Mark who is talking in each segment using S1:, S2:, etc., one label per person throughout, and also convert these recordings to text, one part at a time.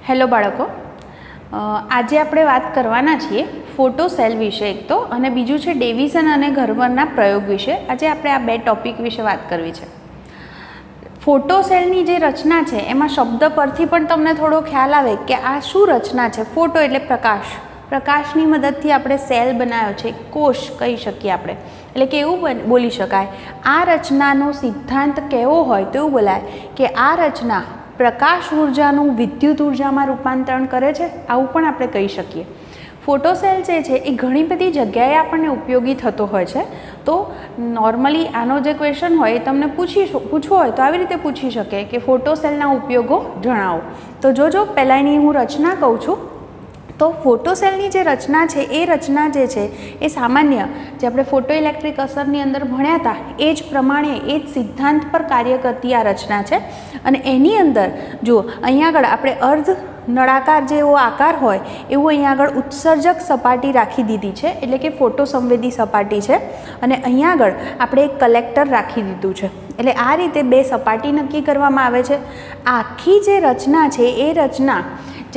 S1: Hello બાળકો, આજે આપણે વાત કરવાના છીએ ફોટો સેલ વિશે એક તો, અને બીજું છે ડેવિસન અને ઘરવરના પ્રયોગ વિશે. આજે આપણે આ બે ટોપિક વિશે વાત કરવી છે. ફોટો સેલની જે રચના છે એમાં શબ્દ પરથી પણ તમને થોડો ખ્યાલ આવે કે આ શું રચના છે. ફોટો એટલે પ્રકાશ, પ્રકાશની મદદથી આપણે સેલ બનાવ્યો છે, કોષ કહી શકીએ આપણે. એટલે કે એવું બોલી શકાય, આ રચનાનો સિદ્ધાંત કેવો હોય તો એવું બોલાય કે આ રચના પ્રકાશ ઉર્જાનું વિદ્યુત ઉર્જામાં રૂપાંતરણ કરે છે, આવું પણ આપણે કહી શકીએ. ફોટો સેલ જે છે એ ઘણી બધી જગ્યાએ આપણને ઉપયોગી થતો હોય છે. તો નોર્મલી આનો જે ક્વેશ્ચન હોય એ તમને પૂછવો હોય તો આવી રીતે પૂછી શકે કે ફોટો સેલના ઉપયોગો જણાવો. તો જોજો, પહેલાં એની હું રચના કહું છું. તો ફોટો સેલની જે રચના છે એ રચના જે છે એ સામાન્ય જે આપણે ફોટો ઇલેક્ટ્રિક અસરની અંદર ભણ્યા હતા એ જ પ્રમાણે એ જ સિદ્ધાંત પર કાર્ય કરતી આ રચના છે. અને એની અંદર જુઓ, અહીંયા આગળ આપણે અર્ધ નળાકાર જેવો આકાર હોય એવું અહીંયા આગળ ઉત્સર્જક સપાટી રાખી દીધી છે, એટલે કે ફોટો સંવેદી સપાટી છે. અને અહીંયા આગળ આપણે એક કલેક્ટર રાખી દીધું છે. એટલે આ રીતે બે સપાટી નક્કી કરવામાં આવે છે. આખી જે રચના છે એ રચના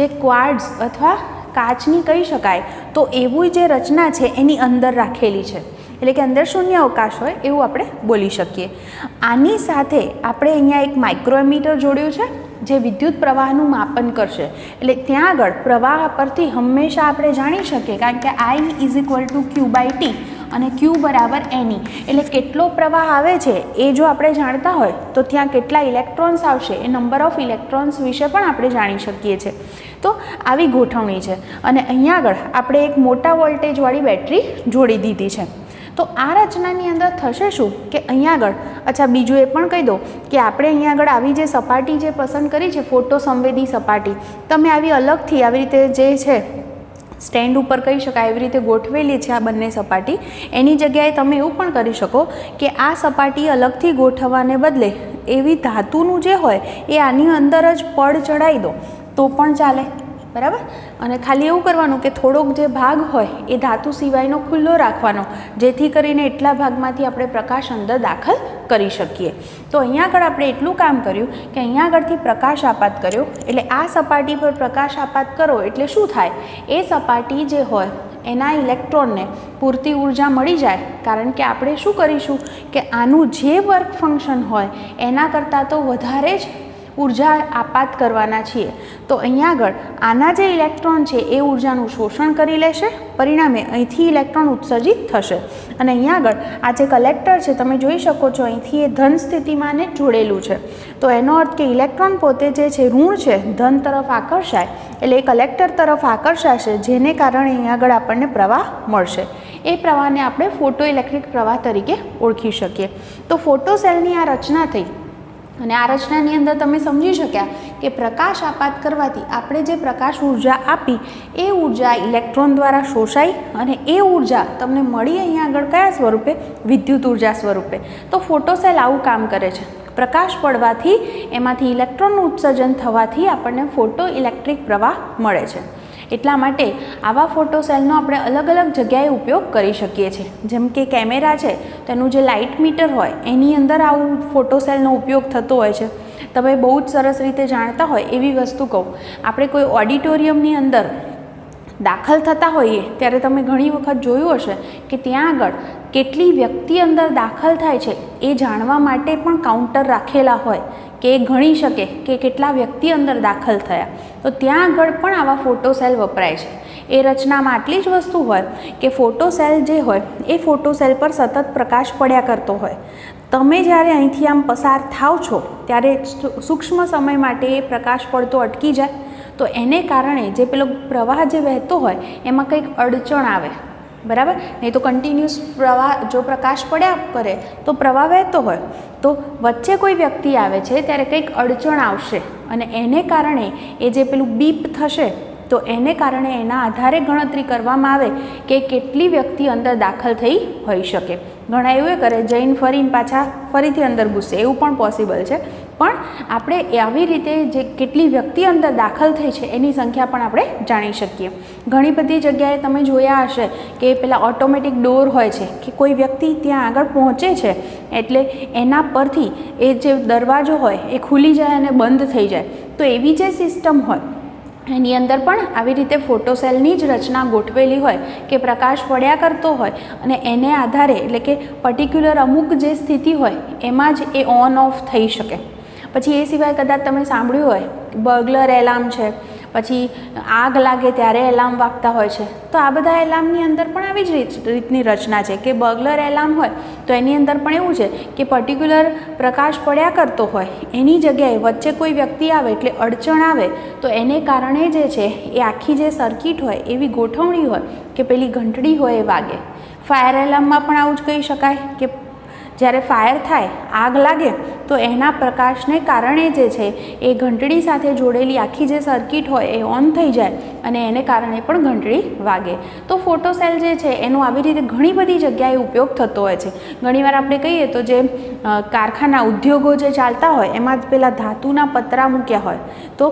S1: જે ક્વાર્ટ્ઝ અથવા કાચની કહી શકાય, તો એવું જે રચના છે એની અંદર રાખેલી છે. એટલે કે અંદર શૂન્ય અવકાશ હોય એવું આપણે બોલી શકીએ. આની સાથે આપણે અહીંયા એક માઇક્રોમીટર જોડ્યું છે જે વિદ્યુત પ્રવાહનું માપન કરશે. એટલે ત્યાં આગળ પ્રવાહ પરથી હંમેશા આપણે જાણી શકીએ, કારણ કે I = Q/T અને Q બરાબર NE. એટલે કેટલો પ્રવાહ આવે છે એ જો આપણે જાણતા હોય તો ત્યાં કેટલા ઇલેક્ટ્રોન્સ આવશે એ નંબર ઓફ ઇલેક્ટ્રોન્સ વિશે પણ આપણે જાણી શકીએ છીએ. તો આવી ગોઠવણી છે. અને અહીંયા આગળ આપણે એક મોટા વોલ્ટેજવાળી બેટરી જોડી દીધી છે. તો આ રચનાની અંદર થશે શું કે અહીંયા આગળ, અચ્છા બીજું એ પણ કહી દો કે આપણે અહીંયા આગળ આવી જે સપાટી જે પસંદ કરી છે ફોટો સંવેદી સપાટી, તમે આવી અલગથી આવી રીતે જે છે સ્ટેન્ડ ઉપર કહી શકાય એવી રીતે ગોઠવેલી છે આ બંને સપાટી. એની જગ્યાએ તમે એવું પણ કરી શકો કે આ સપાટી અલગથી ગોઠવવાને બદલે એવી ધાતુનું જે હોય એ આની અંદર જ પડ ચડાવી દો તો પણ ચાલે, બરાબર. અને ખાલી એવું કરવાનું કે થોડોક જે ભાગ હોય એ ધાતુ સિવાયનો ખુલ્લો રાખવાનો, જેથી કરીને એટલા ભાગમાંથી આપણે પ્રકાશ અંદર દાખલ કરી શકીએ. તો અહીંયા આગળ આપણે એટલું કામ કર્યું કે અહીંયા આગળથી પ્રકાશ આપાત કર્યો. એટલે આ સપાટી પર પ્રકાશ આપાત કરો એટલે શું થાય, એ સપાટી જે હોય એના ઇલેક્ટ્રોનને પૂરતી ઉર્જા મળી જાય. કારણ કે આપણે શું કરીશું કે આનું જે વર્ક ફંક્શન હોય એના કરતાં તો વધારે જ ઉર્જા આપાત કરવાના છીએ. તો અહીંયા આગળ આના જે ઇલેક્ટ્રોન છે એ ઉર્જાનું શોષણ કરી લેશે, પરિણામે અહીંથી ઇલેક્ટ્રોન ઉત્સર્જિત થશે. અને અહીંયા આગળ આ જે કલેક્ટર છે તમે જોઈ શકો છો, અહીંથી એ ધન સ્થિતિમાં ને જોડેલું છે. તો એનો અર્થ કે ઇલેક્ટ્રોન પોતે જે છે ઋણ છે, ધન તરફ આકર્ષાય, એટલે એ કલેક્ટર તરફ આકર્ષાશે, જેને કારણે અહીંયા આગળ આપણને પ્રવાહ મળશે. એ પ્રવાહને આપણે ફોટો ઇલેક્ટ્રિક પ્રવાહ તરીકે ઓળખી શકીએ. તો ફોટો સેલની આ રચના થઈ. અને આ રચનાની અંદર તમે સમજી શક્યા કે પ્રકાશ આપાત કરવાથી આપણે જે પ્રકાશ ઉર્જા આપી એ ઉર્જા ઇલેક્ટ્રોન દ્વારા શોષાઈ અને એ ઉર્જા તમને મળી અહીંયા આગળ કયા સ્વરૂપે, વિદ્યુત ઉર્જા સ્વરૂપે. તો ફોટો સેલ આવું કામ કરે છે. પ્રકાશ પડવાથી એમાંથી ઇલેક્ટ્રોનનું ઉત્સર્જન થવાથી આપણને ફોટો ઇલેક્ટ્રિક પ્રવાહ મળે છે. એટલા માટે આવા ફોટો સેલનો આપણે અલગ અલગ જગ્યાએ ઉપયોગ કરી શકીએ છીએ. જેમ કે કેમેરા છે તેનું જે લાઇટ મીટર હોય એની અંદર આવું ફોટો સેલનો ઉપયોગ થતો હોય છે. તમે બહુ જ સરસ રીતે જાણતા હોય એવી વસ્તુ કહું, આપણે કોઈ ઓડિટોરિયમની અંદર દાખલ થતા હોઈએ ત્યારે તમે ઘણી વખત જોયું હશે કે ત્યાં આગળ કેટલી વ્યક્તિ અંદર દાખલ થાય છે એ જાણવા માટે પણ કાઉન્ટર રાખેલા હોય કે એ ગણી શકે કે કેટલા વ્યક્તિ અંદર દાખલ થયા. તો ત્યાં આગળ પણ આવા ફોટો સેલ વપરાય છે. એ રચનામાં આટલી જ વસ્તુ હોય કે ફોટો સેલ જે હોય એ ફોટો સેલ પર સતત પ્રકાશ પડ્યા કરતો હોય. તમે જ્યારે અહીંથી આમ પસાર થાવ છો ત્યારે સૂક્ષ્મ સમય માટે એ પ્રકાશ પડતો અટકી જાય. તો એને કારણે જે પેલો પ્રવાહ જે વહેતો હોય એમાં કંઈક અડચણ આવે, બરાબર. નહીં તો કન્ટિન્યુઅસ પ્રવાહ જો પ્રકાશ પડ્યા કરે તો પ્રવાહ વહેતો હોય, તો વચ્ચે કોઈ વ્યક્તિ આવે છે ત્યારે કંઈક અડચણ આવશે અને એને કારણે એ જે પેલું બીપ થશે, તો એને કારણે એના આધારે ગણતરી કરવામાં આવે કે કેટલી વ્યક્તિ અંદર દાખલ થઈ હોઈ શકે. ઘણા એવું કરે જઈને ફરીને પાછા ફરીથી અંદર ઘૂસે, એવું પણ પોસિબલ છે. પણ આપણે આવી રીતે જે કેટલી વ્યક્તિ અંદર દાખલ થઈ છે એની સંખ્યા પણ આપણે જાણી શકીએ. ઘણી બધી જગ્યાએ તમે જોયા હશે કે પેલા ઓટોમેટિક ડોર હોય છે કે કોઈ વ્યક્તિ ત્યાં આગળ પહોંચે છે એટલે એના પરથી એ જે દરવાજો હોય એ ખુલી જાય અને બંધ થઈ જાય. તો એવી જે સિસ્ટમ હોય એની અંદર પણ આવી રીતે ફોટો સેલની જ રચના ગોઠવેલી હોય કે પ્રકાશ પડ્યા કરતો હોય અને એને આધારે એટલે કે પર્ટિક્યુલર અમુક જે સ્થિતિ હોય એમાં જ એ ઓન ઓફ થઈ શકે. પછી એ સિવાય કદાચ તમે સાંભળ્યું હોય બર્ગલર એલાર્મ છે, પછી આગ લાગે ત્યારે એલાર્મ વાગતા હોય છે. તો આ બધા એલાર્મની અંદર પણ આવી જ રીતની રચના છે કે બર્ગલર એલાર્મ હોય તો એની અંદર પણ એવું છે કે પર્ટિક્યુલર પ્રકાશ પડ્યા કરતો હોય એની જગ્યાએ વચ્ચે કોઈ વ્યક્તિ આવે એટલે અડચણ આવે તો એને કારણે જે છે એ આખી જે સર્કિટ હોય એવી ગોઠવણી હોય કે પેલી ઘંટડી હોય એ વાગે. ફાયર એલાર્મમાં પણ આવું જ કહી શકાય કે જ્યારે ફાયર થાય, આગ લાગે તો એના પ્રકાશને કારણે જે છે એ ઘંટડી સાથે જોડેલી આખી જે સર્કિટ હોય એ ઓન થઈ જાય અને એને કારણે પણ ઘંટડી વાગે. તો ફોટો સેલ જે છે એનો આવી રીતે ઘણી બધી જગ્યાએ ઉપયોગ થતો હોય છે. ઘણીવાર આપણે કહીએ તો જે કારખાના ઉદ્યોગો જે ચાલતા હોય એમાં જ પેલા ધાતુના પતરા મૂક્યા હોય તો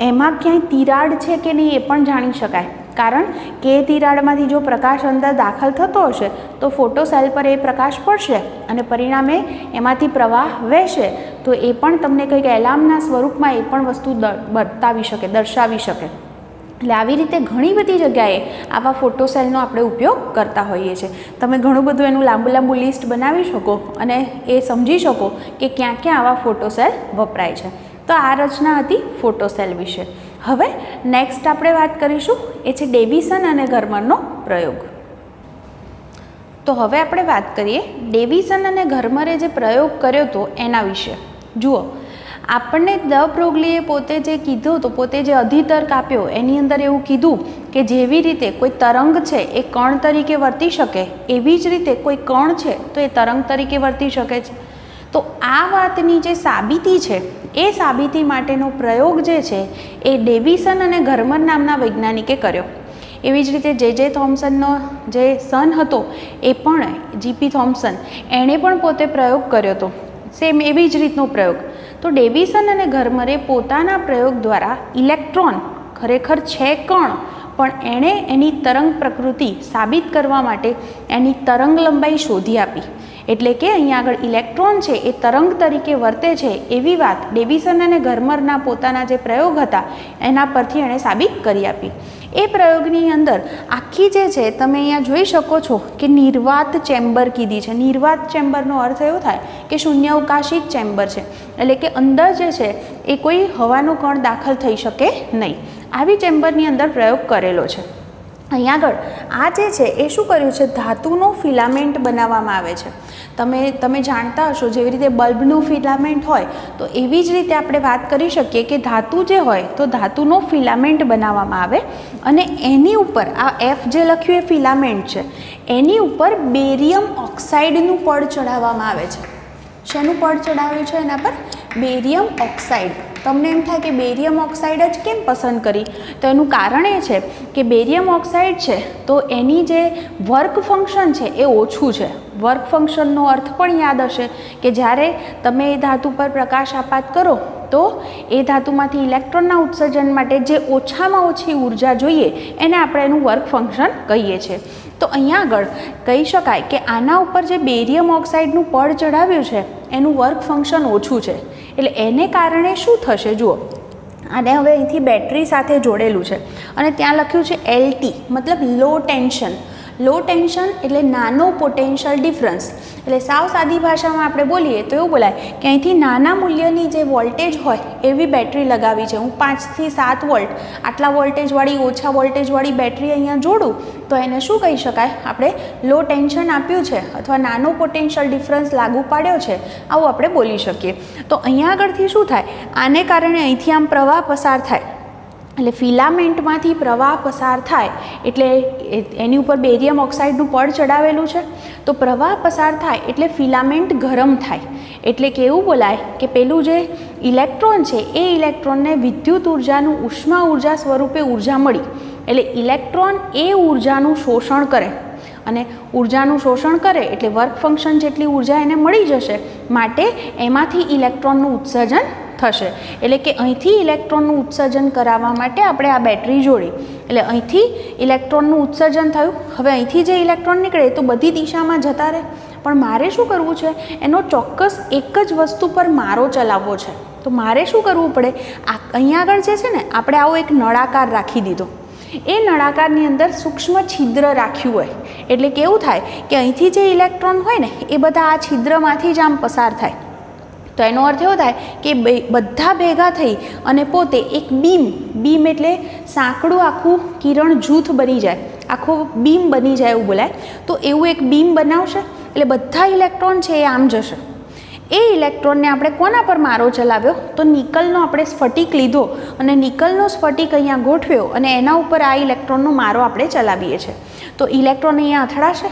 S1: એમાં ક્યાંય તિરાડ છે કે નહીં એ પણ જાણી શકાય. કારણ કે તિરાડમાંથી જો પ્રકાશ અંદર દાખલ થતો હશે તો ફોટો સેલ પર એ પ્રકાશ પડશે અને પરિણામે એમાંથી પ્રવાહ વહેશે તો એ પણ તમને કંઈક એલાર્મના સ્વરૂપમાં એ પણ વસ્તુ બતાવી શકે, દર્શાવી શકે. એટલે આવી રીતે ઘણી બધી જગ્યાએ આવા ફોટો સેલનો આપણે ઉપયોગ કરતા હોઈએ છીએ. તમે ઘણું બધું એનું લાંબુ લિસ્ટ બનાવી શકો અને એ સમજી શકો કે ક્યાં ક્યાં આવા ફોટો સેલ વપરાય છે. તો આ રચના હતી ફોટો સેલ વિશે. હવે નેક્સ્ટ આપણે વાત કરીશું એ છે ડેવિસન અને ગર્મરનો પ્રયોગ. તો હવે આપણે વાત કરીએ ડેવિસન અને ગર્મરે જે પ્રયોગ કર્યો હતો એના વિશે. જુઓ, આપણને દ બ્રોગલીએ પોતે જે કીધું તો પોતે જે અધિતર્ક આપ્યો એની અંદર એવું કીધું કે જેવી રીતે કોઈ તરંગ છે એ કણ તરીકે વર્તી શકે એવી જ રીતે કોઈ કણ છે તો એ તરંગ તરીકે વર્તી શકે છે. તો આ વાતની જે સાબિતી છે એ સાબિતી માટેનો પ્રયોગ જે છે એ ડેવિસન અને ગર્મર નામના વૈજ્ઞાનિકે કર્યો. એવી જ રીતે જે થોમ્સનનો જે સન હતો એ પણ જીપી થોમ્સન એણે પણ પોતે પ્રયોગ કર્યો હતો. સેમ એવી જ રીતનો પ્રયોગ. તો ડેવિસન અને ગર્મરે પોતાના પ્રયોગ દ્વારા ઇલેક્ટ્રોન ખરેખર છે કણ પણ એણે એની તરંગ પ્રકૃતિ સાબિત કરવા માટે એની તરંગ લંબાઈ શોધી આપી. એટલે કે અહીંયા આગળ ઇલેક્ટ્રોન છે એ તરંગ તરીકે વર્તે છે એવી વાત ડેવિસન અને ગર્મરના પોતાના જે પ્રયોગ હતા એના પરથી એણે સાબિત કરી આપી. એ પ્રયોગની અંદર આખી જે છે તમે અહીંયા જોઈ શકો છો કે નિર્વાત ચેમ્બર કીધી છે. નિર્વાત ચેમ્બરનો અર્થ એવો થાય કે શૂન્યાવકાશી ચેમ્બર છે, એટલે કે અંદર જે છે એ કોઈ હવાનો કણ દાખલ થઈ શકે નહીં. આવી ચેમ્બરની અંદર પ્રયોગ કરેલો છે. અહીંયા આગળ આ જે છે એ શું કર્યું છે, ધાતુનો ફિલામેન્ટ બનાવવામાં આવે છે. તમે જાણતા હશો જેવી રીતે બલ્બનું ફિલામેન્ટ હોય તો એવી જ રીતે આપણે વાત કરી શકીએ કે ધાતુ જે હોય તો ધાતુનો ફિલામેન્ટ બનાવવામાં આવે અને એની ઉપર આ એફ જે લખ્યું એ ફિલામેન્ટ છે એની ઉપર બેરિયમ ઓક્સાઇડનું પડ ચડાવવામાં આવે છે. શેનું પડ ચડાવ્યું છે એના પર? Barium oxide. તમને એમ થાય કે બેરિયમ ઓક્સાઇડ જ કેમ પસંદ કરી? તો એનું કારણ એ છે કે બેરિયમ ઓક્સાઇડ છે તો એની જે વર્ક ફંક્શન છે એ ઓછું છે. વર્ક ફંક્શનનો અર્થ પણ યાદ હશે કે જ્યારે તમે એ ધાતુ પર પ્રકાશ આપાત કરો તો એ ધાતુમાંથી ઇલેક્ટ્રોનના ઉત્સર્જન માટે જે ઓછામાં ઓછી ઉર્જા જોઈએ એને આપણે એનું વર્ક ફંક્શન કહીએ છીએ. તો અહીંયા આગળ કહી શકાય કે આના ઉપર જે બેરિયમ ઓક્સાઇડનું પડ ચડાવ્યું છે એનું વર્ક ફંક્શન ઓછું છે. એટલે એને કારણે શું થશે જુઓ, આને હવે અહીંથી બેટરી સાથે જોડેલું છે અને ત્યાં લખ્યું છે LT મતલબ લો ટેન્શન. લો ટેન્શન એટલે નાનો પોટેન્શિયલ ડિફરન્સ. એટલે સાવ સાદી ભાષામાં આપણે બોલીએ તો એવું બોલાય કે અહીંથી નાના મૂલ્યની જે વોલ્ટેજ હોય એવી બેટરી લગાવી છે. હું 5 થી 7 વોલ્ટ આટલા વોલ્ટેજવાળી ઓછા વોલ્ટેજવાળી બેટરી અહીંયા જોડું તો એને શું કહી શકાય? આપણે લો ટેન્શન આપ્યું છે અથવા નાનો પોટેન્શિયલ ડિફરન્સ લાગુ પાડ્યો છે આવું આપણે બોલી શકીએ. તો અહીંયા આગળથી શું થાય, આને કારણે અહીંથી આમ પ્રવાહ પસાર થાય એટલે ફિલામેન્ટમાંથી પ્રવાહ પસાર થાય એટલે એની ઉપર બેરિયમ ઓક્સાઇડનું પડ ચડાવેલું છે તો પ્રવાહ પસાર થાય એટલે ફિલામેન્ટ ગરમ થાય. એટલે કે એવું બોલાય કે પેલું જે ઇલેક્ટ્રોન છે એ ઇલેક્ટ્રોનને વિદ્યુત ઉર્જાનું ઉષ્મા ઉર્જા સ્વરૂપે ઉર્જા મળી. એટલે ઇલેક્ટ્રોન એ ઉર્જાનું શોષણ કરે અને ઉર્જાનું શોષણ કરે એટલે વર્ક ફંક્શન જેટલી ઉર્જા એને મળી જશે માટે એમાંથી ઇલેક્ટ્રોનનું ઉત્સર્જન થશે. એટલે કે અહીંથી ઇલેક્ટ્રોનનું ઉત્સર્જન કરાવવા માટે આપણે આ બેટરી જોડી. એટલે અહીંથી ઇલેક્ટ્રોનનું ઉત્સર્જન થયું. હવે અહીંથી જે ઇલેક્ટ્રોન નીકળે તો બધી દિશામાં જતા રહે પણ મારે શું કરવું છે, એનો ચોક્કસ એક જ વસ્તુ પર મારો ચલાવવો છે. તો મારે શું કરવું પડે, અહીંયા આગળ જે છે ને આપણે આવો એક નળાકાર રાખી દીધો, એ નળાકારની અંદર સૂક્ષ્મ છિદ્ર રાખ્યું હોય એટલે કેવું થાય કે અહીંથી જે ઇલેક્ટ્રોન હોય ને એ બધા આ છિદ્રમાંથી જ આમ પસાર થાય. તો એનો અર્થ એવો થાય કે બધા ભેગા થઈ અને પોતે એક બીમ એટલે સાંકડું આખું કિરણ જૂથ બની જાય, આખું બીમ બની જાય એવું બોલાય. તો એવું એક બીમ બનાવશે એટલે બધા ઇલેક્ટ્રોન છે એ આમ જશે. એ ઇલેક્ટ્રોનને આપણે કોના પર મારો ચલાવ્યો, તો નિકલનો આપણે સ્ફટિક લીધો અને નિકલનો સ્ફટિક અહીંયા ગોઠવ્યો અને એના ઉપર આ ઇલેક્ટ્રોનનો મારો આપણે ચલાવીએ છીએ. તો ઇલેક્ટ્રોન અહીંયા અથડાશે,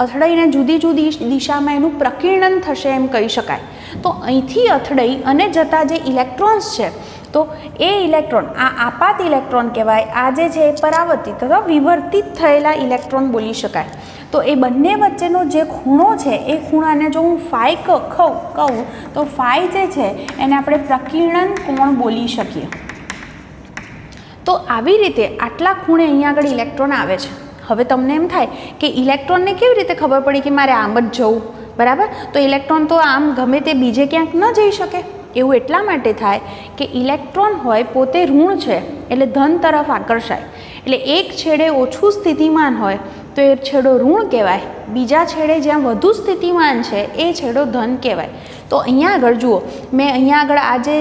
S1: અથડાઈને જુદી જુદી દિશામાં એનું પ્રકીર્ણન થશે એમ કહી શકાય. તો અહીંથી અથડાઈ અને જતા જે ઇલેક્ટ્રોન્સ છે તો એ ઇલેક્ટ્રોન આ આપાત ઇલેક્ટ્રોન કહેવાય, આ જે છે પરાવર્તિત અથવા વિવર્તિત થયેલા ઇલેક્ટ્રોન બોલી શકાય. તો એ બંને વચ્ચેનો જે ખૂણો છે એ ખૂણાને જો હું ફાઈ કહું તો ફાઈ જે છે એને આપણે પ્રકીર્ણન કોણ બોલી શકીએ. તો આવી રીતે આટલા ખૂણે અહીંયા આગળ ઇલેક્ટ્રોન આવે છે. હવે તમને એમ થાય કે ઇલેક્ટ્રોનને કેવી રીતે ખબર પડી કે મારે આમ જ જવું, બરાબર? તો ઇલેક્ટ્રોન તો આમ ગમે તે બીજે ક્યાંક ન જઈ શકે. એવું એટલા માટે થાય કે ઇલેક્ટ્રોન હોય પોતે ઋણ છે એટલે ધન તરફ આકર્ષાય. એટલે એક છેડે ઓછું સ્થિતિમાન હોય તો એ છેડો ઋણ કહેવાય, બીજા છેડે જ્યાં વધુ સ્થિતિમાન છે એ છેડો ધન કહેવાય. તો અહીંયા આગળ જુઓ, મેં અહીંયા આગળ આ જે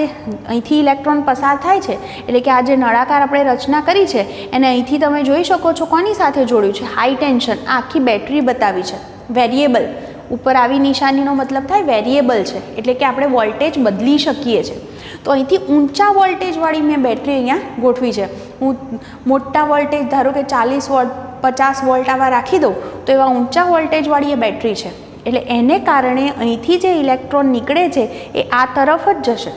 S1: અહીંથી ઇલેક્ટ્રોન પસાર થાય છે એટલે કે આ જે નળાકાર આપણે રચના કરી છે એને અહીંથી તમે જોઈ શકો છો કોની સાથે જોડ્યું છે, હાઈ ટેન્શન. આ આખી બેટરી બતાવી છે, વેરિયેબલ. ઉપર આવી નિશાનીનો મતલબ થાય વેરિયેબલ છે એટલે કે આપણે વોલ્ટેજ બદલી શકીએ છીએ. તો અહીંથી ઊંચા વોલ્ટેજવાળી મેં બેટરી અહીંયા ગોઠવી છે. હું મોટા વોલ્ટેજ ધારો કે 40 વોલ્ટ 50 વોલ્ટ આવા રાખી દઉં તો એવા ઊંચા વોલ્ટેજવાળી એ બેટરી છે. એટલે એને કારણે અહીંથી જે ઇલેક્ટ્રોન નીકળે છે એ આ તરફ જ જશે,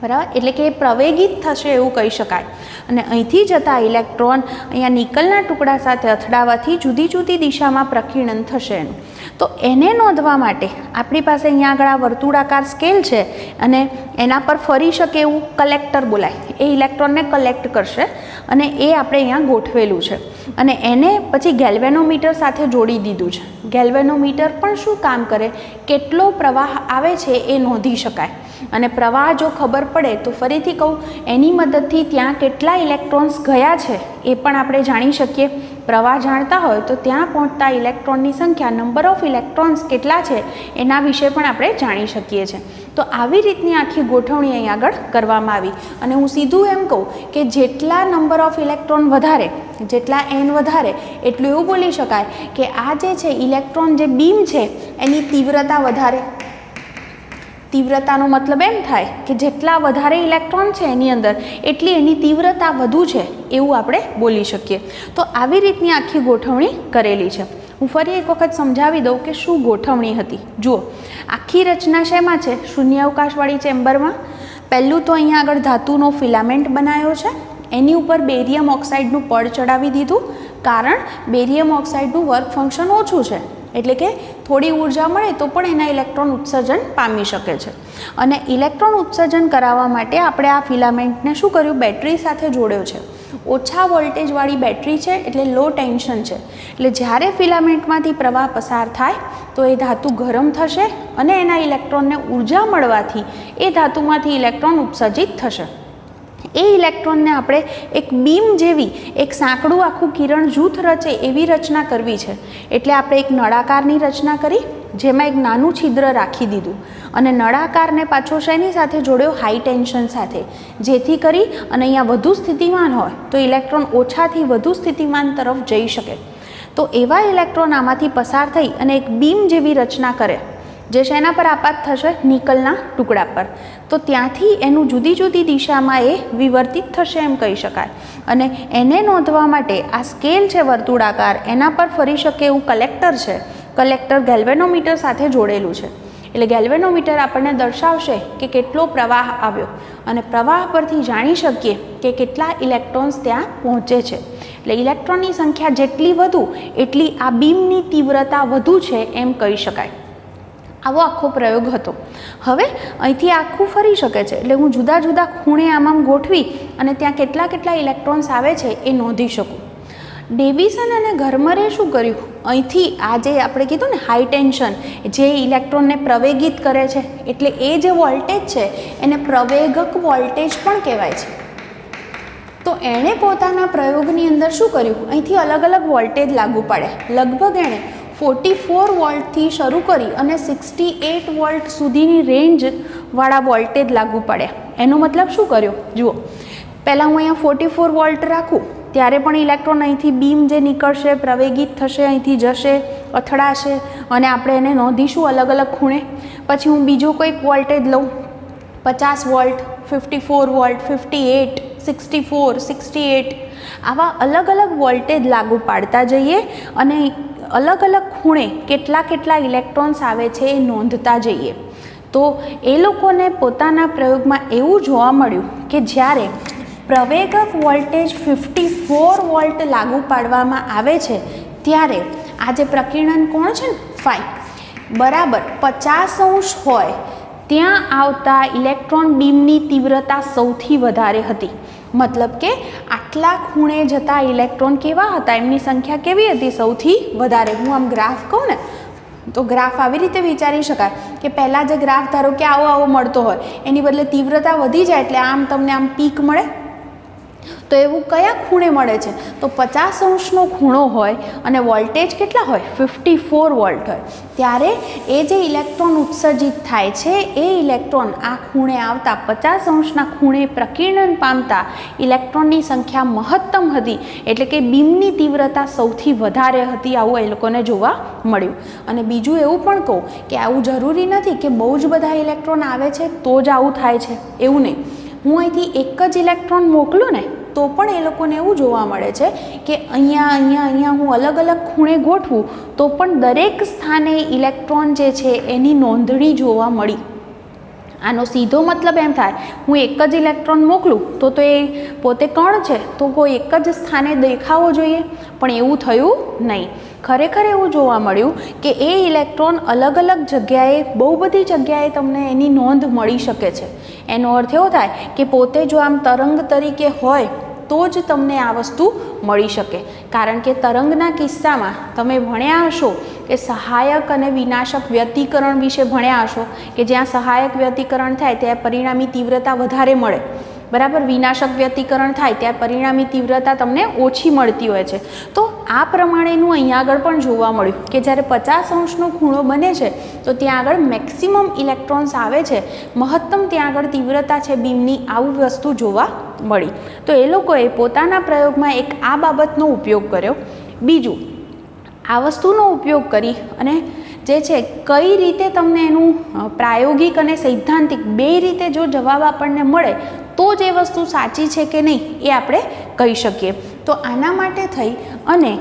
S1: બરાબર? એટલે કે એ પ્રવેગિત થશે એવું કહી શકાય. અને અહીંથી જતા ઇલેક્ટ્રોન અહીંયા નિકલના ટુકડા સાથે અથડાવાથી જુદી જુદી દિશામાં પ્રકીર્ણન થશે એનું. તો એને નોંધવા માટે આપણી પાસે અહીંયા આગળ આ વર્તુળાકાર સ્કેલ છે અને એના પર ફરી શકે એવું કલેક્ટર બોલાય. એ ઇલેક્ટ્રોનને કલેક્ટ કરશે અને એ આપણે અહીંયા ગોઠવેલું છે. અને એને પછી ગેલ્વેનોમીટર સાથે જોડી દીધું છે. ગેલ્વેનોમીટર પણ શું કામ કરે, કેટલો પ્રવાહ આવે છે એ નોંધી શકાય. અને પ્રવાહ જો ખબર પડે તો ફરીથી કહું, એની મદદથી ત્યાં કેટલા ઇલેક્ટ્રોન્સ ગયા છે એ પણ આપણે જાણી શકીએ. પ્રવાહ જાણતા હોય તો ત્યાં પહોંચતા ઇલેક્ટ્રોનની સંખ્યા, નંબર ઓફ ઇલેક્ટ્રોન્સ કેટલા છે એના વિશે પણ આપણે જાણી શકીએ છીએ. તો આવી રીતની આખી ગોઠવણી અહીં આગળ કરવામાં આવી. અને હું સીધું એમ કહું કે જેટલા નંબર ઓફ ઇલેક્ટ્રોન વધારે, જેટલા એન વધારે એટલું એવું બોલી શકાય કે આ જે છે ઇલેક્ટ્રોન જે બીમ છે એની તીવ્રતા વધારે. તીવ્રતાનો મતલબ એમ થાય કે જેટલા વધારે ઇલેક્ટ્રોન છે એની અંદર એટલી એની તીવ્રતા વધુ છે એવું આપણે બોલી શકીએ. તો આવી રીતની આખી ગોઠવણી કરેલી છે. હું ફરી એક વખત સમજાવી દઉં કે શું ગોઠવણી હતી. જુઓ, આખી રચના શેમાં છે, શૂન્યાવકાશવાળી ચેમ્બરમાં. પહેલું તો અહીંયા આગળ ધાતુનો ફિલામેન્ટ બનાવ્યો છે, એની ઉપર બેરિયમ ઓક્સાઇડનું પડ ચડાવી દીધું. કારણ બેરિયમ ઓક્સાઇડનું વર્ક ફંક્શન ઓછું છે એટલે કે થોડી ઉર્જા મળે તો પણ એના ઇલેક્ટ્રોન ઉત્સર્જન પામી શકે છે. અને ઇલેક્ટ્રોન ઉત્સર્જન કરાવવા માટે આપણે આ ફિલામેન્ટને શું કર્યું, બેટરી સાથે જોડ્યો છે. ઓછા વોલ્ટેજવાળી બેટરી છે એટલે લો ટેન્શન છે. એટલે જ્યારે ફિલામેન્ટમાંથી પ્રવાહ પસાર થાય તો એ ધાતુ ગરમ થશે અને એના ઇલેક્ટ્રોનને ઉર્જા મળવાથી એ ધાતુમાંથી ઇલેક્ટ્રોન ઉત્સર્જિત થશે. એ ઇલેક્ટ્રોનને આપણે એક બીમ જેવી, એક સાંકડું આખું કિરણ જૂથ રચે એવી રચના કરવી છે. એટલે આપણે એક નળાકારની રચના કરી જેમાં એક નાનું છિદ્ર રાખી દીધું અને નળાકારને પાછો શેની સાથે જોડ્યો, હાઈ ટેન્શન સાથે. જેથી કરી અને અહીંયા વધુ સ્થિતિમાન હોય તો ઇલેક્ટ્રોન ઓછાથી વધુ સ્થિતિમાન તરફ જઈ શકે. તો એવા ઇલેક્ટ્રોન આમાંથી પસાર થઈ અને એક બીમ જેવી રચના કરે જે શેના પર આપાત થશે, નિકલના ટુકડા પર. તો ત્યાંથી એનું જુદી જુદી દિશામાં એ વિવર્તિત થશે એમ કહી શકાય. અને એને નોંધવા માટે આ સ્કેલ છે વર્તુળાકાર, એના પર ફરી શકે એવું કલેક્ટર છે. કલેક્ટર ગેલ્વેનોમીટર સાથે જોડેલું છે. એટલે ગેલ્વેનોમીટર આપણને દર્શાવશે કે કેટલો પ્રવાહ આવ્યો અને પ્રવાહ પરથી જાણી શકીએ કે કેટલા ઇલેક્ટ્રોન્સ ત્યાં પહોંચે છે. એટલે ઇલેક્ટ્રોનની સંખ્યા જેટલી વધુ એટલી આ બીમની તીવ્રતા વધુ છે એમ કહી શકાય. આવો આખો પ્રયોગ હતો. હવે અહીંથી આખું ફરી શકે છે એટલે હું જુદા જુદા ખૂણે આમ ગોઠવી અને ત્યાં કેટલા ઇલેક્ટ્રોન્સ આવે છે એ નોંધી શકું. ડેવિસન અને ગરમરે શું કર્યું, અહીંથી આ જે આપણે કીધું ને હાઈ ટેન્શન જે ઇલેક્ટ્રોનને પ્રવેગિત કરે છે, એટલે એ જે વોલ્ટેજ છે એને પ્રવેગક વોલ્ટેજ પણ કહેવાય છે. તો એણે પોતાના પ્રયોગની અંદર શું કર્યું, અહીંથી અલગ અલગ વોલ્ટેજ લાગુ પાડ્યા. લગભગ એણે 44 વોલ્ટથી શરૂ કરી અને 68 વોલ્ટ સુધીની રેન્જવાળા વોલ્ટેજ લાગુ પાડ્યા. એનો મતલબ શું કર્યો જુઓ, પહેલાં હું અહીંયા 44 વોલ્ટ રાખું ત્યારે પણ ઇલેક્ટ્રોન અહીંથી બીમ જે નીકળશે પ્રવેગિત થશે, અહીંથી જશે, અથડાશે અને આપણે એને નોંધીશું અલગ અલગ ખૂણે. પછી હું બીજો કોઈક વોલ્ટેજ લઉં 50 વોલ્ટ, 54 વોલ્ટ, 58, 64, 68 આવા અલગ અલગ વોલ્ટેજ લાગુ પાડતા જઈએ અને અલગ અલગ ખૂણે કેટલા કેટલા ઇલેક્ટ્રોન્સ આવે છે એ નોંધતા જઈએ. તો એ લોકોને પોતાના પ્રયોગમાં એવું જોવા મળ્યું કે જ્યારે પ્રવેગક વોલ્ટેજ 54 વોલ્ટ લાગુ પાડવામાં આવે છે ત્યારે આ જે પ્રકીર્ણન કોણ છે ને ફાઈ બરાબર 50° હોય ત્યાં આવતા ઇલેક્ટ્રોન બીમની તીવ્રતા સૌથી વધારે હતી. મતલબ કે આટલા ખૂણે જતા ઇલેક્ટ્રોન કેવા હતા, એમની સંખ્યા કેવી હતી, સૌથી વધારે. હું આમ ગ્રાફ કહું ને તો ગ્રાફ આવી રીતે વિચારી શકાય કે પહેલાં જે ગ્રાફ ધારો કે આવો આવો મળતો હોય એની બદલે તીવ્રતા વધી જાય એટલે આમ તમને આમ પીક મળે. તો એવું કયા ખૂણે મળે છે, તો 50° ખૂણો હોય અને વોલ્ટેજ કેટલા હોય 54 વોલ્ટ હોય ત્યારે એ જે ઇલેક્ટ્રોન ઉત્સર્જિત થાય છે એ ઇલેક્ટ્રોન આ ખૂણે આવતા 50° ખૂણે પ્રકીર્ણન પામતા ઇલેક્ટ્રોનની સંખ્યા મહત્તમ હતી. એટલે કે બીમની તીવ્રતા સૌથી વધારે હતી, આવું એ લોકોને જોવા મળ્યું. અને બીજું એવું પણ કહું કે આવું જરૂરી નથી કે બહુ જ બધા ઇલેક્ટ્રોન આવે છે તો જ આવું થાય છે, એવું નહીં. હું અહીંથી એક જ ઇલેક્ટ્રોન મોકલું ને તો પણ એ લોકોને એવું જોવા મળે છે કે અહીંયા હું અલગ અલગ ખૂણે ગોઠવું તો પણ દરેક સ્થાને ઇલેક્ટ્રોન જે છે એની નોંધણી જોવા મળી. આનો સીધો મતલબ એમ થાય હું એક જ ઇલેક્ટ્રોન મોકલું તો એ પોતે કણ છે તો કોઈ એક જ સ્થાને દેખાવો જોઈએ, પણ એવું થયું નહીં. ખરેખર એવું જોવા મળ્યું કે એ ઇલેક્ટ્રોન અલગ અલગ જગ્યાએ બહુ બધી જગ્યાએ તમને એની નોંધ મળી શકે છે. એનો અર્થ એવો થાય કે પોતે જો આમ તરંગ તરીકે હોય તો જ તમને આ વસ્તુ મળી શકે. કારણ કે તરંગના કિસ્સામાં તમે ભણ્યા હશો કે સહાયક અને વિનાશક વ્યતિકરણ વિશે ભણ્યા હશો કે જ્યાં સહાયક વ્યતિકરણ થાય ત્યાં પરિણામી તીવ્રતા વધારે મળે, બરાબર. વિનાશક વ્યતિકરણ થાય ત્યાં પરિણામી તીવ્રતા તમને ઓછી મળતી હોય છે. તો આ પ્રમાણેનું અહીંયા આગળ પણ જોવા મળ્યું કે જ્યારે 50° ખૂણો બને છે તો ત્યાં આગળ મેક્સિમમ ઇલેક્ટ્રોન્સ આવે છે, મહત્તમ ત્યાં આગળ તીવ્રતા છે બીમની, આવું વસ્તુ જોવા મળી. તો એ લોકોએ પોતાના પ્રયોગમાં એક આ બાબતનો ઉપયોગ કર્યો. બીજું આ વસ્તુનો ઉપયોગ કરી અને જે છે કઈ રીતે તમને એનું પ્રાયોગિક અને સૈદ્ધાંતિક બે રીતે જો જવાબ આપણને મળે તો જ એ વસ્તુ સાચી છે કે નહીં એ આપણે કહી શકીએ. તો આના માટે થઈ અને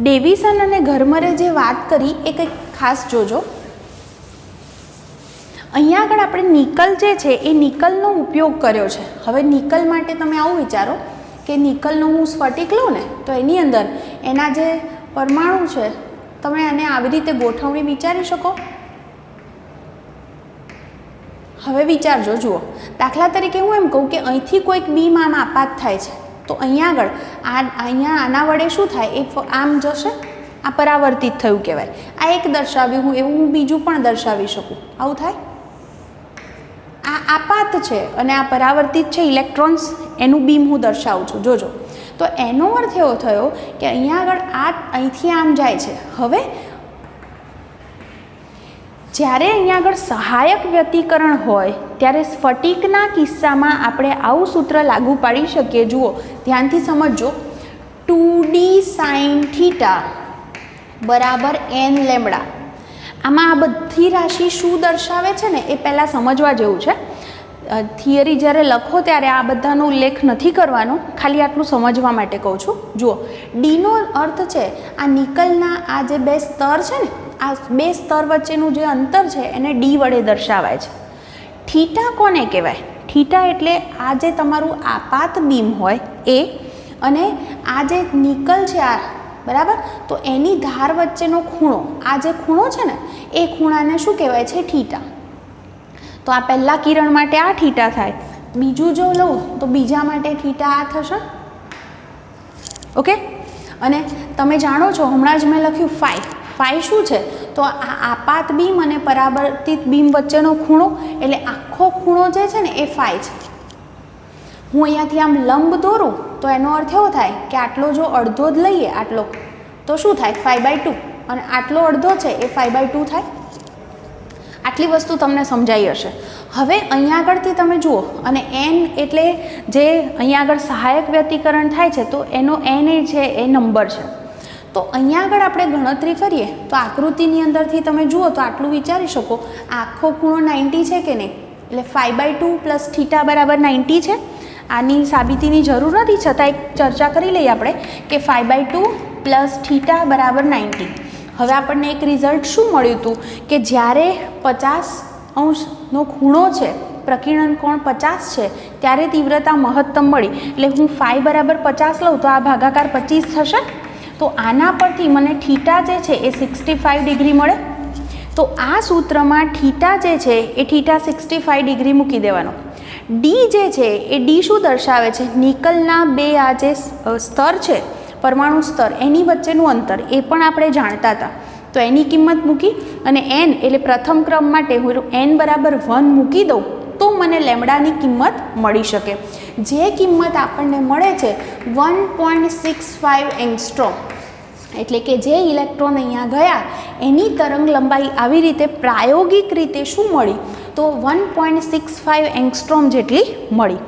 S1: ડેવિસન અને ગરમરે જે વાત કરી એ કંઈક ખાસ જોજો. અહીંયા આગળ આપણે નિકલ જે છે એ નિકલનો ઉપયોગ કર્યો છે. હવે નિકલ માટે તમે આવું વિચારો કે નિકલનું હું સ્ફટિક લઉં ને તો એની અંદર એના જે પરમાણુ છે તમે એને આવી રીતે ગોઠવણી વિચારી શકો. હવે વિચારજો, જુઓ દાખલા તરીકે હું એમ કહું કે અહીંથી કોઈક બીમ આમ આપાત થાય છે તો અહીંયા આગળ અહીંયા આના વડે શું થાય, એ આમ જશે, આ પરાવર્તિત થયું કહેવાય. આ એક દર્શાવ્યું હું, એવું હું બીજું પણ દર્શાવી શકું. આવું થાય. આ આપાત છે અને આ પરાવર્તિત છે ઇલેક્ટ્રોન્સ, એનું બીમ હું દર્શાવું છું. જોજો તો એનો અર્થ એવો થયો કે અહીંયા આગળ આ અહીંથી આમ જાય છે. હવે જ્યારે અહીંયા આગળ સહાયક વ્યતિકરણ હોય ત્યારે સ્ફટિકના કિસ્સામાં આપણે આવું સૂત્ર લાગુ પાડી શકીએ. જુઓ ધ્યાનથી સમજજો, 2d sin θ બરાબર n લેમ્બડા. આમાં આ બધી રાશિ શું દર્શાવે છે ને એ પહેલાં સમજવા જેવું છે. થિયરી જ્યારે લખો ત્યારે આ બધાનો ઉલ્લેખ નથી કરવાનો, ખાલી આટલું સમજવા માટે કહું છું. જુઓ ડીનો અર્થ છે આ નિકલના આ જે બે સ્તર છે ને, આ બે સ્તર વચ્ચેનું જે અંતર છે એને ડી વડે દર્શાવાય છે. થીટા કોને કહેવાય? થીટા એટલે આ જે તમારું આપાત બીમ હોય એ અને આ જે નિકલ છે આ, બરાબર, તો એની ધાર વચ્ચેનો ખૂણો, આ જે ખૂણો છે ને એ ખૂણાને શું કહેવાય છે? થીટા. તો આ પહેલા કિરણ માટે આ થીટા થાય, બીજું જો લઉં તો બીજા માટે થીટા આ થશે. ઓકે, અને તમે જાણો છો હમણાં જ મેં લખ્યું ફાઈ. ફાઈ શું છે? તો આ આપાત બીમ અને પરાવર્તિત બીમ વચ્ચેનો ખૂણો, એટલે આખો ખૂણો જે છે ને એ ફાઈ છે. હું અહીંયાથી આમ લંબ દોરું તો એનો અર્થ એવો થાય કે આટલો જો અડધો જ લઈએ, આટલો તો શું થાય? 5/2. અને આટલો અડધો છે એ 5/2 થાય. આટલી વસ્તુ તમને સમજાઈ હશે. હવે અહીંયા આગળથી તમે જુઓ, અને n એટલે જે અહીંયા આગળ સહાયક વ્યતિકરણ થાય છે, તો એનો n એ છે એ નંબર છે. તો અહીંયા આગળ આપણે ગણતરી કરીએ તો આકૃતિની અંદરથી તમે જુઓ તો આટલું વિચારી શકો, આખો ખૂણો 90 છે કે નહીં? એટલે 5/2 પ્લસ થીટા બરાબર 90 છે. આની સાબિતીની જરૂર નથી, છતાં એક ચર્ચા કરી લઈએ આપણે કે 5/2 પ્લસ થીટા બરાબર 90. હવે આપણને એક રિઝલ્ટ શું મળ્યું હતું કે જ્યારે 50° ખૂણો છે, પ્રકીર્ણન કોણ 50 છે, ત્યારે તીવ્રતા મહત્તમ મળી. એટલે હું 5 બરાબર 50 લઉં તો આ ભાગાકાર 25 થશે. તો આના પરથી મને થીટા જે છે એ 65° મળે. તો આ સૂત્રમાં થીટા જે છે એ થીટા 65° મૂકી દેવાનો. ડી જે છે એ ડી શું દર્શાવે છે? નિકલના બે આ જે સ્તર છે, પરમાણુ સ્તર, એની વચ્ચેનું અંતર, એ પણ આપણે જાણતા હતા. તો એની કિંમત મૂકી અને n એટલે પ્રથમ ક્રમ માટે હું n બરાબર 1 મૂકી દઉં તો મને લેમ્ડાની કિંમત મળી શકે. જે કિંમત આપણને મળે છે 1.65 એંગસ્ટ્રોમ, એટલે કે જે ઇલેક્ટ્રોન અહીંયા ગયા એની તરંગ લંબાઈ આવી રીતે પ્રાયોગિક રીતે શું મળી? તો 1.65 એંગસ્ટ્રોમ જેટલી મળી.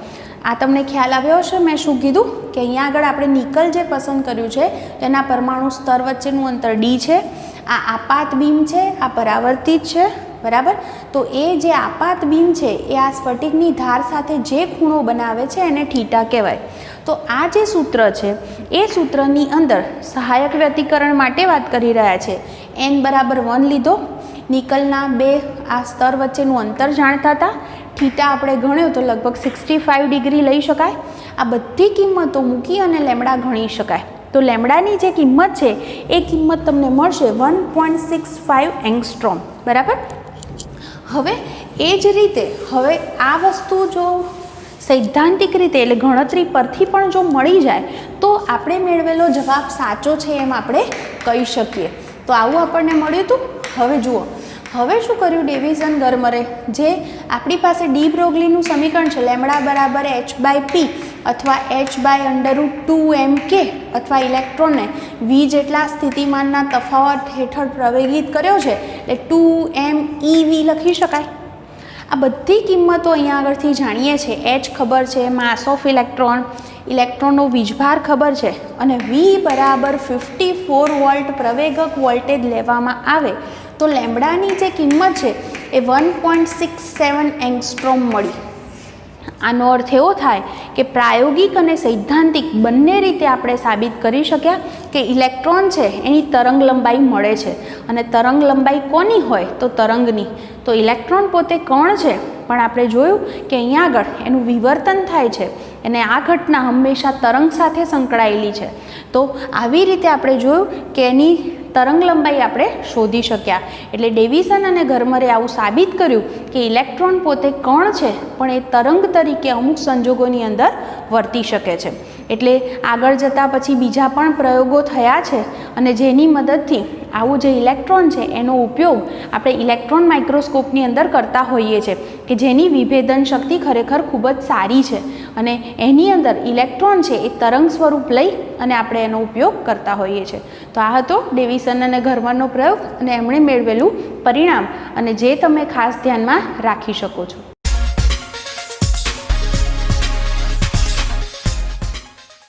S1: આ તમને ખ્યાલ આવ્યો હશે મેં શું કીધું કે અહીંયા આગળ આપણે નિકલ જે પસંદ કર્યું છે તેના પરમાણુ સ્તર વચ્ચેનું અંતર ડી છે, આ આપાત બીમ છે, આ પરાવર્તિત છે, બરાબર. તો એ જે આપાત બીમ છે એ આ સ્ફટિકની ધાર સાથે જે ખૂણો બનાવે છે એને થીટા કહેવાય. તો આ જે સૂત્ર છે એ સૂત્રની અંદર સહાયક વ્યતિકરણ માટે વાત કરી રહ્યા છે. n બરાબર 1 લીધો, નિકલના બે આ સ્તર વચ્ચેનું અંતર જાણતા હતા, થીટા આપણે ગણ્યો તો લગભગ 65° લઈ શકાય. આ બધી કિંમતો મૂકી અને લેમ્ડા ગણી શકાય. તો લેમ્ડાની જે કિંમત છે એ કિંમત તમને મળશે 1.65 એંગસ્ટ્રોમ, બરાબર. હવે એ જ રીતે હવે આ વસ્તુ જો સૈદ્ધાંતિક રીતે એટલે ગણતરી પરથી પણ જો મળી જાય તો આપણે મેળવેલો જવાબ સાચો છે એમ આપણે કહી શકીએ. તો આવું આપણને મળ્યું હતું. હવે જુઓ, હવે શું કર્યું ડેવિસન ગરમરે? જે આપણી પાસે ડી બ્રોગલીનું સમીકરણ છે લેમ્ડા બરાબર h/p અથવા h/√2mk, અથવા ઇલેક્ટ્રોનને v જેટલા સ્થિતિમાનના તફાવત હેઠળ પ્રવેગિત કર્યો છે એટલે 2mev લખી શકાય. આ બધી કિંમતો અહીંયા આગળથી જાણીએ છીએ. h ખબર છે, માસ ઓફ ઇલેક્ટ્રોન, ઇલેક્ટ્રોનનો વીજભાર ખબર છે, અને v બરાબર 54 વોલ્ટ પ્રવેગક વોલ્ટેજ લેવામાં આવે તો લેમ્ડાની જે કિંમત છે એ 1.67 એંગસ્ટ્રોમ મળી. આનો અર્થ એવો થાય કે પ્રાયોગિક અને સૈદ્ધાંતિક બંને રીતે આપણે સાબિત કરી શક્યા કે ઇલેક્ટ્રોન છે એની તરંગ લંબાઈ મળે છે. અને તરંગ લંબાઈ કોની હોય? તો તરંગની. તો ઇલેક્ટ્રોન પોતે કણ છે, પણ આપણે જોયું કે અહીંયા આગળ એનું વિવર્તન થાય છે અને આ ઘટના હંમેશા તરંગ સાથે સંકળાયેલી છે. તો આવી રીતે આપણે જોયું કે એની તરંગ લંબાઈ આપણે શોધી શક્યા. એટલે ડેવિસન અને ગરમરે આવું સાબિત કર્યું કે ઇલેક્ટ્રોન પોતે કણ છે પણ એ તરંગ તરીકે અમુક સંજોગોની અંદર વર્તી શકે છે. એટલે આગળ જતાં પછી બીજા પણ પ્રયોગો થયા છે અને જેની મદદથી આવું જે ઇલેક્ટ્રોન છે એનો ઉપયોગ આપણે ઇલેક્ટ્રોન માઇક્રોસ્કોપની અંદર કરતા હોઈએ છીએ કે જેની વિભેદન શક્તિ ખરેખર ખૂબ જ સારી છે અને એની અંદર ઇલેક્ટ્રોન છે એ તરંગ સ્વરૂપ લઈ અને આપણે એનો ઉપયોગ કરતા હોઈએ છીએ. તો આ હતો ડેવિસન અને ગરમરનો પ્રયોગ અને એમણે મેળવેલું પરિણામ, અને જે તમે ખાસ ધ્યાનમાં રાખી શકો છો.